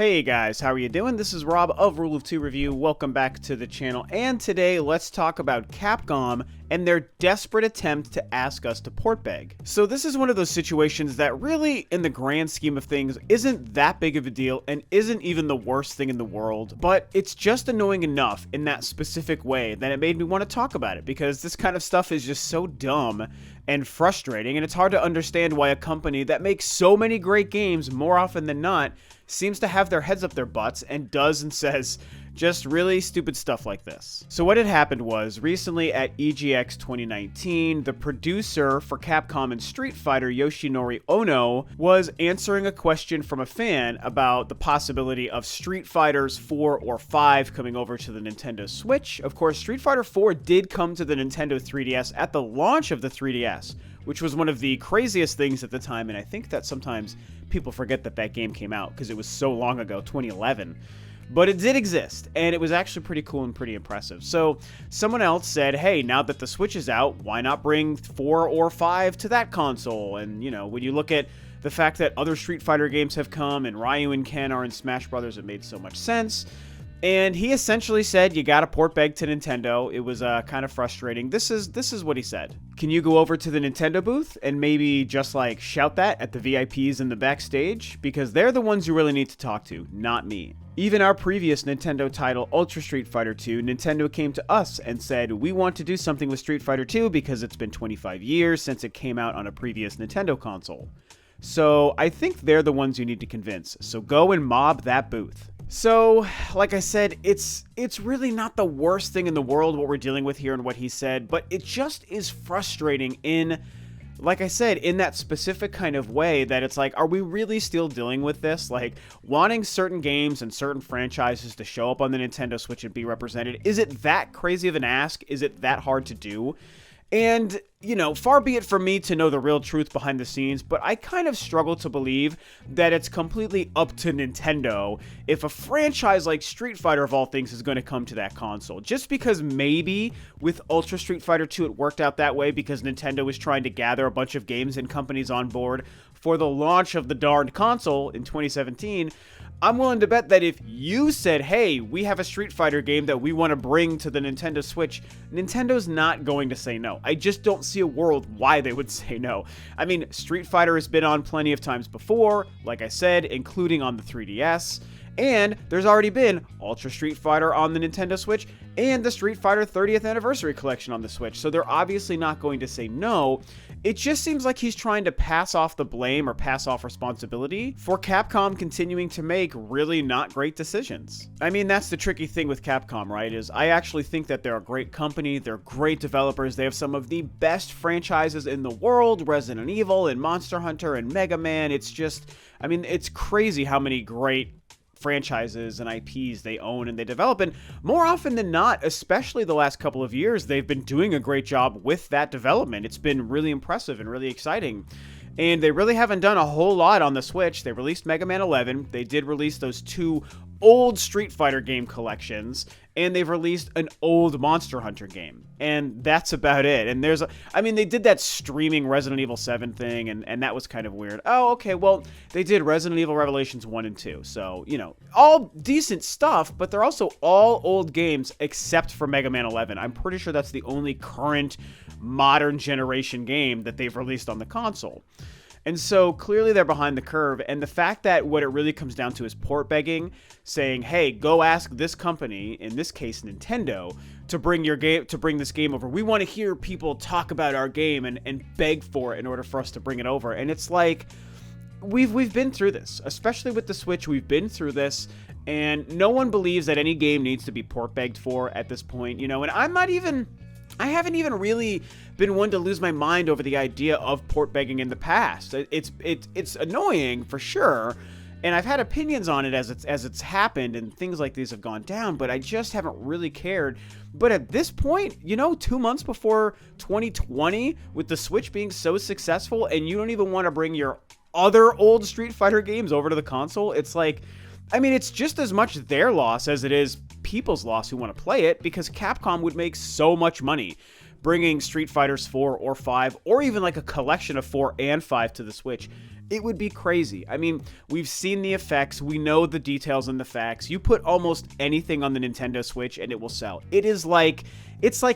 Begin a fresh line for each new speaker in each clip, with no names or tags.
Hey guys, how are you doing? This is Rob of Rule of Two Review. Welcome back to the channel, and today let's talk about Capcom and their desperate attempt to ask us to port beg. So this is one of those situations that really, in the grand scheme of things, isn't that big of a deal and isn't even the worst thing in the world, but it's just annoying enough in that specific way that it made me want to talk about it, because this kind of stuff is just so dumb and frustrating, and it's hard to understand why a company that makes so many great games more often than not seems to have their heads up their butts and does and says just really stupid stuff like this. So what had happened was, recently at EGX 2019, the producer for Capcom and Street Fighter, Yoshinori Ono, was answering a question from a fan about the possibility of Street Fighters 4 or 5 coming over to the Nintendo Switch. Of course, Street Fighter 4 did come to the Nintendo 3DS at the launch of the 3DS, which was one of the craziest things at the time, and I think that sometimes people forget that that game came out because it was so long ago, 2011. But it did exist, and it was actually pretty cool and pretty impressive. So someone else said, hey, now that the Switch is out, why not bring 4 or 5 to that console? And, you know, when you look at the fact that other Street Fighter games have come, and Ryu and Ken are in Smash Brothers, it made so much sense. And he essentially said, you gotta port beg to Nintendo. It was kind of frustrating. This is what he said. Can you go over to the Nintendo booth and maybe just like shout that at the VIPs in the backstage? Because they're the ones you really need to talk to, not me. Even our previous Nintendo title, Ultra Street Fighter 2, Nintendo came to us and said, we want to do something with Street Fighter 2 because it's been 25 years since it came out on a previous Nintendo console. So I think they're the ones you need to convince. So go and mob that booth. So, like I said, it's really not the worst thing in the world what we're dealing with here and what he said, but it just is frustrating in, like I said, in that specific kind of way that it's like, are we really still dealing with this? Like, wanting certain games and certain franchises to show up on the Nintendo Switch and be represented, is it that crazy of an ask? Is it that hard to do? And, you know, far be it from me to know the real truth behind the scenes, but I kind of struggle to believe that it's completely up to Nintendo if a franchise like Street Fighter, of all things, is going to come to that console. Just because maybe with Ultra Street Fighter 2 it worked out that way because Nintendo was trying to gather a bunch of games and companies on board for the launch of the darned console in 2017, I'm willing to bet that if you said, hey, we have a Street Fighter game that we want to bring to the Nintendo Switch, Nintendo's not going to say no. I just don't see a world why they would say no. I mean, Street Fighter has been on plenty of times before, like I said, including on the 3DS. And there's already been Ultra Street Fighter on the Nintendo Switch and the Street Fighter 30th Anniversary Collection on the Switch, so they're obviously not going to say no. It just seems like he's trying to pass off the blame or pass off responsibility for Capcom continuing to make really not great decisions. I mean, that's the tricky thing with Capcom, right, is I actually think that they're a great company, they're great developers, they have some of the best franchises in the world, Resident Evil and Monster Hunter and Mega Man. It's just, I mean, it's crazy how many great franchises and IPs they own and they develop, and more often than not, especially the last couple of years, they've been doing a great job with that development. It's been really impressive and really exciting. And they really haven't done a whole lot on the Switch. They released Mega Man 11. They did release those 2 old Street Fighter game collections, and they've released an old Monster Hunter game. And that's about it. And there's I mean, they did that streaming Resident Evil 7 thing, and that was kind of weird. Oh, okay, well, they did Resident Evil Revelations 1 and 2. So, you know, all decent stuff, but they're also all old games except for Mega Man 11. I'm pretty sure that's the only current modern generation game that they've released on the console. And so clearly they're behind the curve, and the fact that what it really comes down to is port begging, saying, hey, go ask this company, in this case Nintendo, to bring this game over. We want to hear people talk about our game and beg for it in order for us to bring it over. And it's like, we've been through this, especially with the Switch. We've been through this, and no one believes that any game needs to be port begged for at this point, you know, and I haven't even really been one to lose my mind over the idea of port begging in the past. It's annoying for sure, and I've had opinions on it as it's happened and things like these have gone down, but I just haven't really cared. But at this point, you know, 2 months before 2020, with the Switch being so successful, and you don't even want to bring your other old Street Fighter games over to the console, it's like, I mean, it's just as much their loss as it is people's loss who want to play it, because Capcom would make so much money bringing Street Fighters 4 or 5, or even like a collection of 4 and 5 to the Switch. It would be crazy. I mean, we've seen the effects. We know the details and the facts. You put almost anything on the Nintendo Switch and it will sell. It's like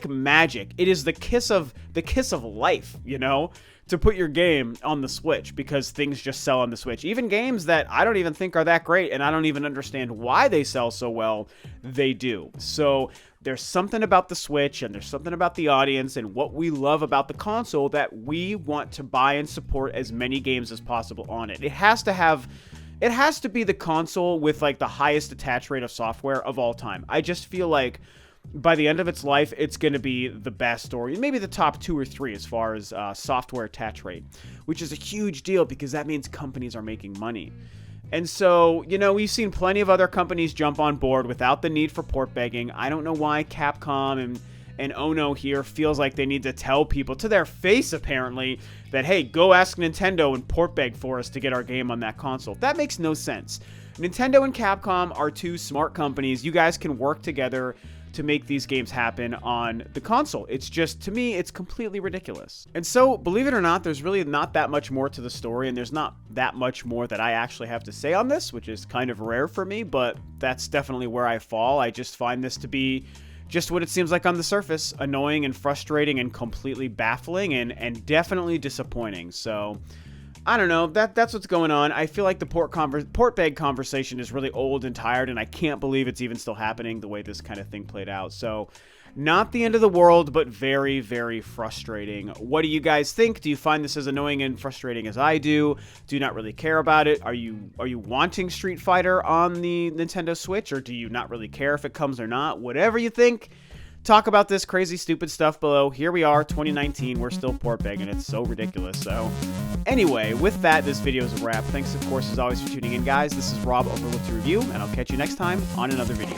magic. It is the kiss of life, you know, to put your game on the Switch, because things just sell on the Switch. Even games that I don't even think are that great and I don't even understand why they sell so well, they do. So there's something about the Switch and there's something about the audience and what we love about the console that we want to buy and support as many games as possible on it. It has to be the console with like the highest attach rate of software of all time. I just feel like by the end of its life, it's going to be the best, or maybe the top 2 or 3 as far as software attach rate, which is a huge deal because that means companies are making money. And so, you know, we've seen plenty of other companies jump on board without the need for port begging. I don't know why Capcom and Ono here feels like they need to tell people to their face, apparently, that, hey, go ask Nintendo and port beg for us to get our game on that console. That makes no sense. Nintendo and Capcom are 2 smart companies. You guys can work together to make these games happen on the console. It's just, to me, it's completely ridiculous. And so, believe it or not, there's really not that much more to the story, and there's not that much more that I actually have to say on this, which is kind of rare for me, but that's definitely where I fall. I just find this to be just what it seems like on the surface: annoying and frustrating and completely baffling and definitely disappointing. So I don't know, that's what's going on. I feel like the port beg conversation is really old and tired, and I can't believe it's even still happening the way this kind of thing played out. So, not the end of the world, but very, very frustrating. What do you guys think? Do you find this as annoying and frustrating as I do? Do you not really care about it? Are you wanting Street Fighter on the Nintendo Switch, or do you not really care if it comes or not? Whatever you think, talk about this crazy, stupid stuff below. Here we are, 2019, we're still port begging. It's so ridiculous. So anyway, with that, this video is a wrap. Thanks, of course, as always, for tuning in, guys. This is Rob of Rule of 2 Review, and I'll catch you next time on another video.